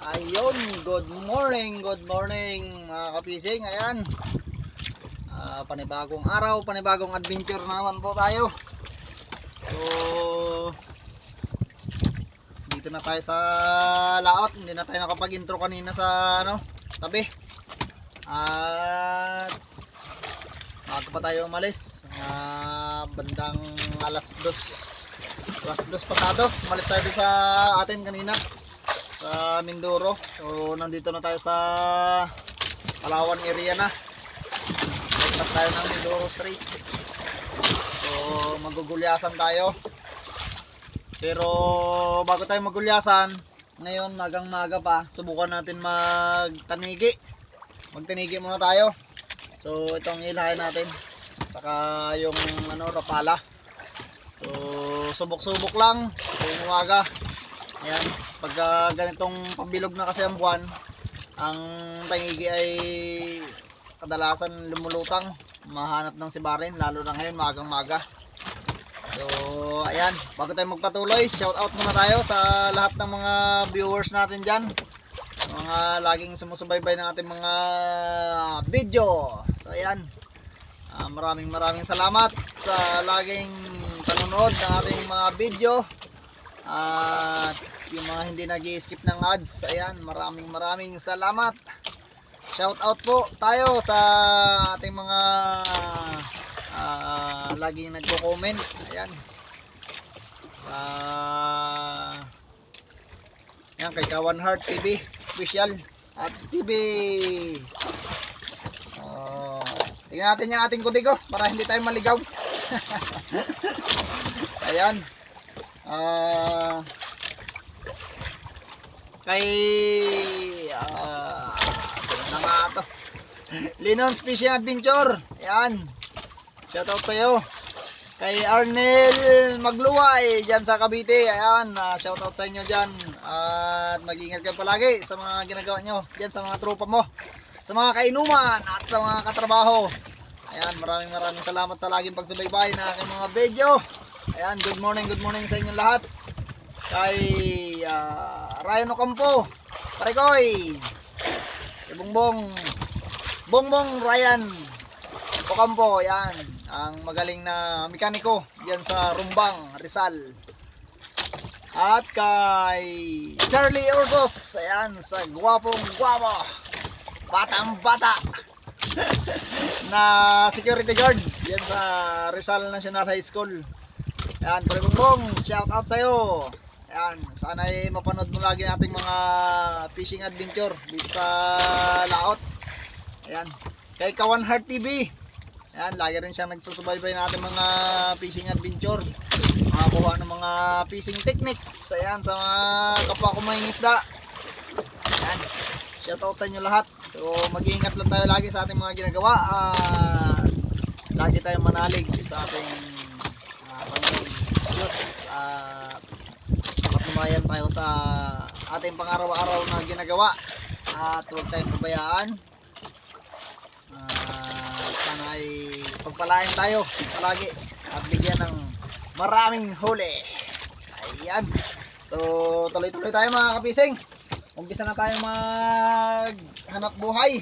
Ayun, good morning mga kapising. Ayan, panibagong araw, panibagong adventure naman po tayo. So, dito na tayo sa laot. Hindi na tayo nakapag-intro kanina sa tabi. At maaga pa tayo umalis. Bandang alas 2 pasado. Umalis tayo sa atin kanina sa Mindoro. So nandito na tayo sa Palawan area na. Tapos tayo ng Mindoro Street. So magugulyasan tayo. Pero bago tayo magulyasan, ngayon magang-maga pa, subukan natin magtanigi. Magtanigi muna tayo. So itong ilahin natin. Saka yung rapala. So subok-subok lang yung umaga. Ayan, pagka ganitong pambilog na kasi ang buwan, ang tangigi ay kadalasan lumulutang, mahanap ng sibarin, lalo na ngayon magang-maga. So ayan, bago tayo magpatuloy, shout out muna tayo sa lahat ng mga viewers natin dyan, mga laging sumusubaybay ng ating mga video. So ayan, maraming salamat sa laging panonood ng ating mga video. At yung mga hindi nag-i-skip ng ads, ayan, maraming salamat. Shout out po tayo sa ating mga laging nagko-comment. Ayan, ayan, kay Kawan Heart TV official at TV. Tingnan natin yung ating kudigo para hindi tayo maligaw. Ayan, kay na nga to, Linon's Fishing Adventure. Ayan, shoutout sa iyo. Kay Arnel Magluway dyan sa Cavite. Ayan, shoutout sa inyo dyan. At mag-ingat kayo palagi sa mga ginagawa nyo dyan sa mga tropa mo, sa mga kainuman at sa mga katrabaho. Ayan, maraming salamat sa laging pagsubaybay na aking mga video. Ayan, good morning sa inyo lahat. Kay Ryan Ocampo, Parekoy, kay Bongbong Ryan Ocampo, ayan, ang magaling na mekaniko diyan sa Rumbang, Rizal. At kay Charlie Orsos, ayan, sa gwapong batang bata na security guard diyan sa Rizal National High School. Ayan, Bongbong, shout out sa iyo. Ayan, sana ay mapanood mo lagi ating mga fishing adventure dito sa laot. Ayan, kay Kawan Heart TV. Ayan, lagi rin siyang nagsusubaybay ng ating mga fishing adventure, makakuha ng mga fishing techniques. Ayan, sa mga kapwa ko may isda. Ayan, shout out sa inyo lahat. So mag-iingat lang tayo lagi sa ating mga ginagawa. Lagi tayong manalig sa ating Panginoon Diyos. Makatumayan tayo sa ating pang-araw-araw na ginagawa. At huwag tayong pabayaan. Sana ay pagpalain tayo palagi at bigyan ng maraming huli. Ayan, so tuloy-tuloy tayo mga kapising. Umpisa na tayo maghanap buhay.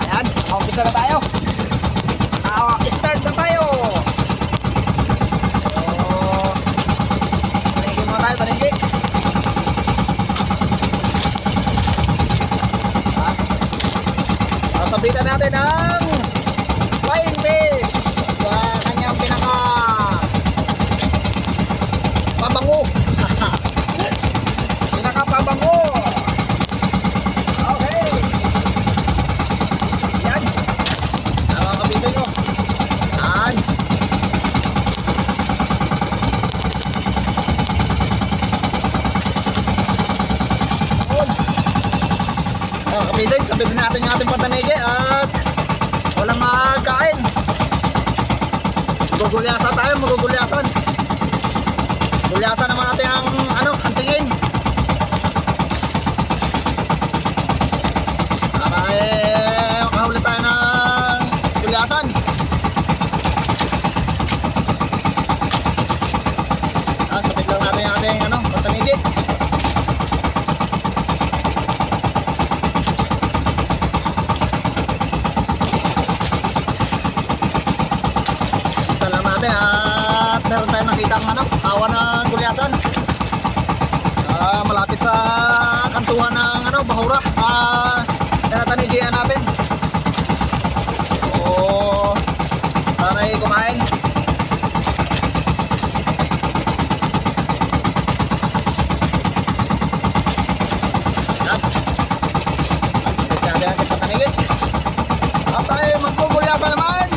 Ayan, umpisa na tayo. Start na tayo. So tanigi muna tayo, tanigi. Sabitan natin ang flying fish sa kanyang pinaka pabango. Pinaka pabango. Okay, yan, nakakabisan nyo. Yan, nakakabisan. Sabitan natin yung ating patanigi at walang makakain. Magugulyasan tayo, magugulyasan. Gulyasan naman natin ang antingin. Para makahuli tayo ng gulyasan. ang ano, kawan ng gulyasan. Malapit sa kantuhan ng ano, bahura. Tinatanigian natin. So, sana'y kumain. Yan. Pagkada natin sa tanigid. At tayo magugulyasan naman.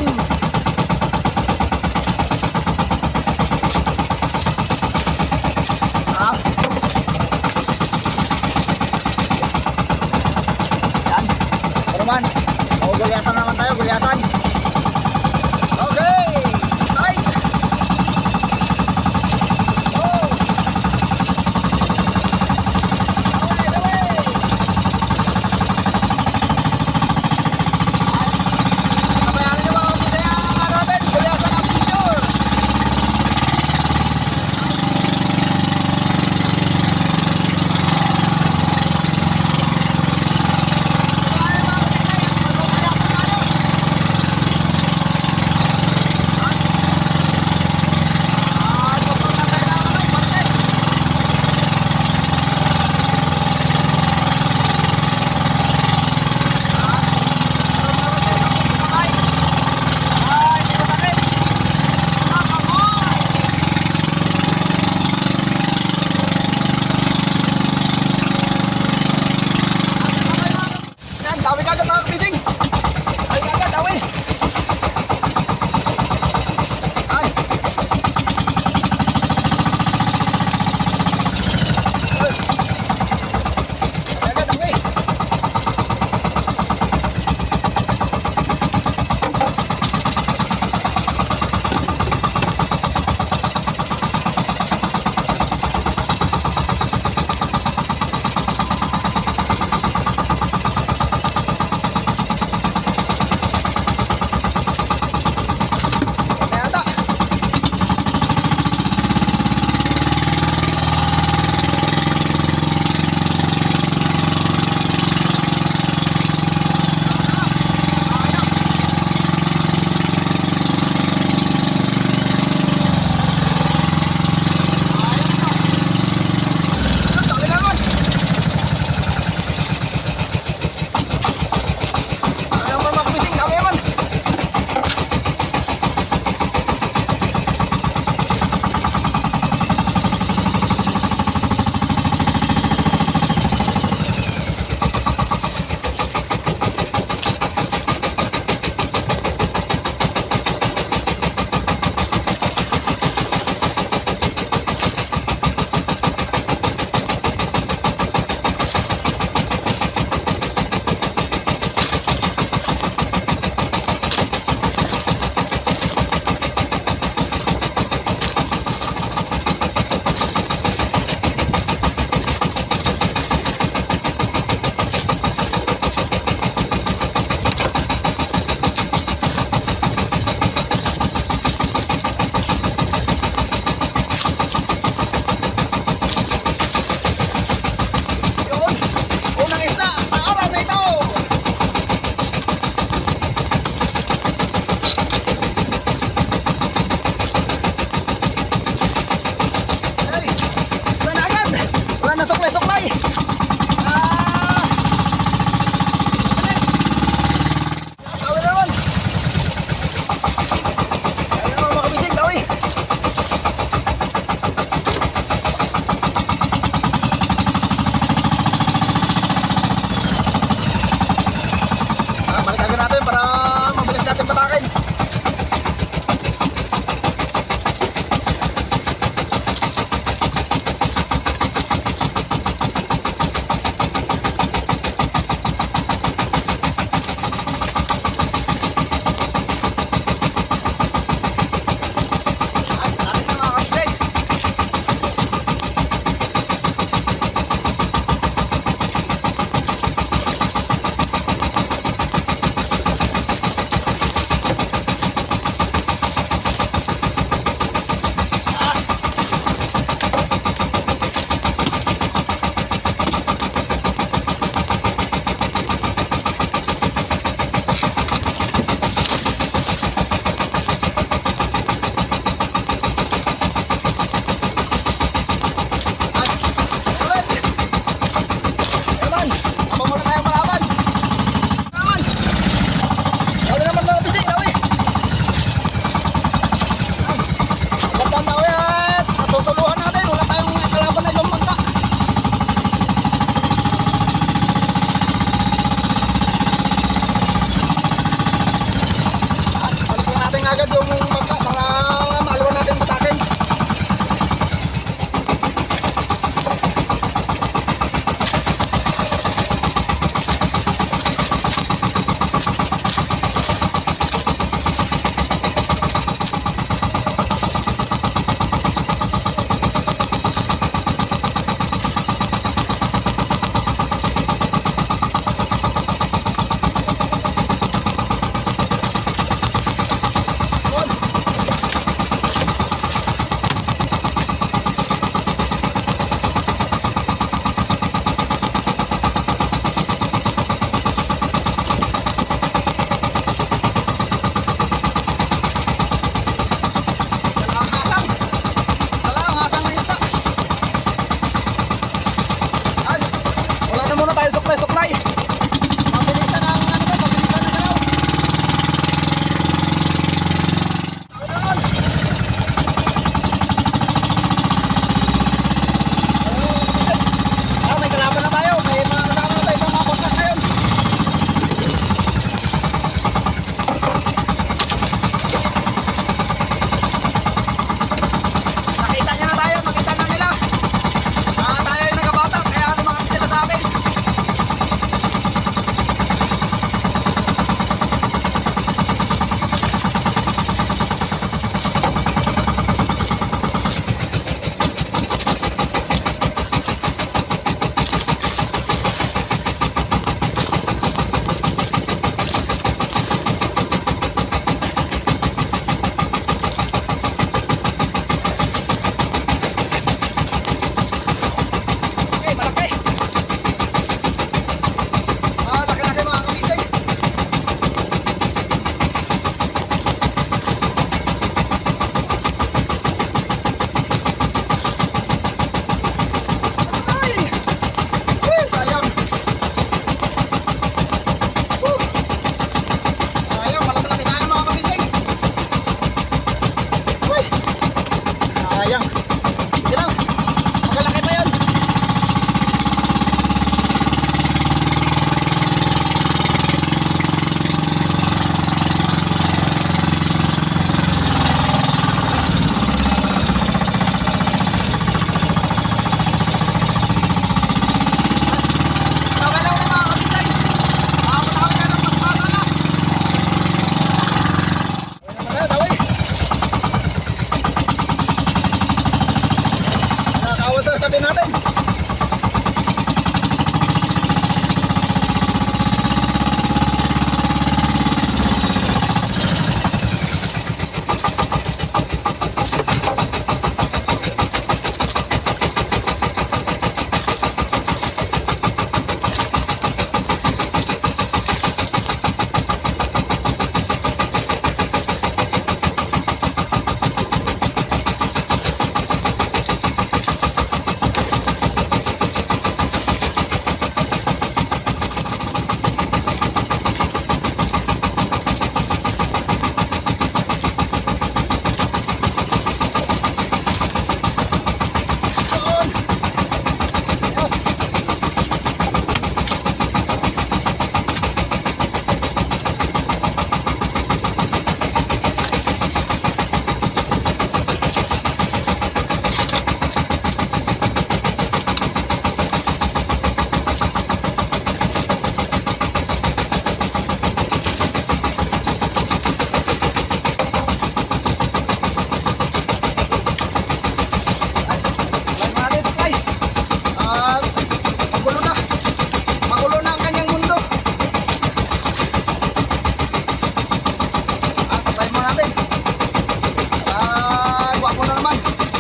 naman.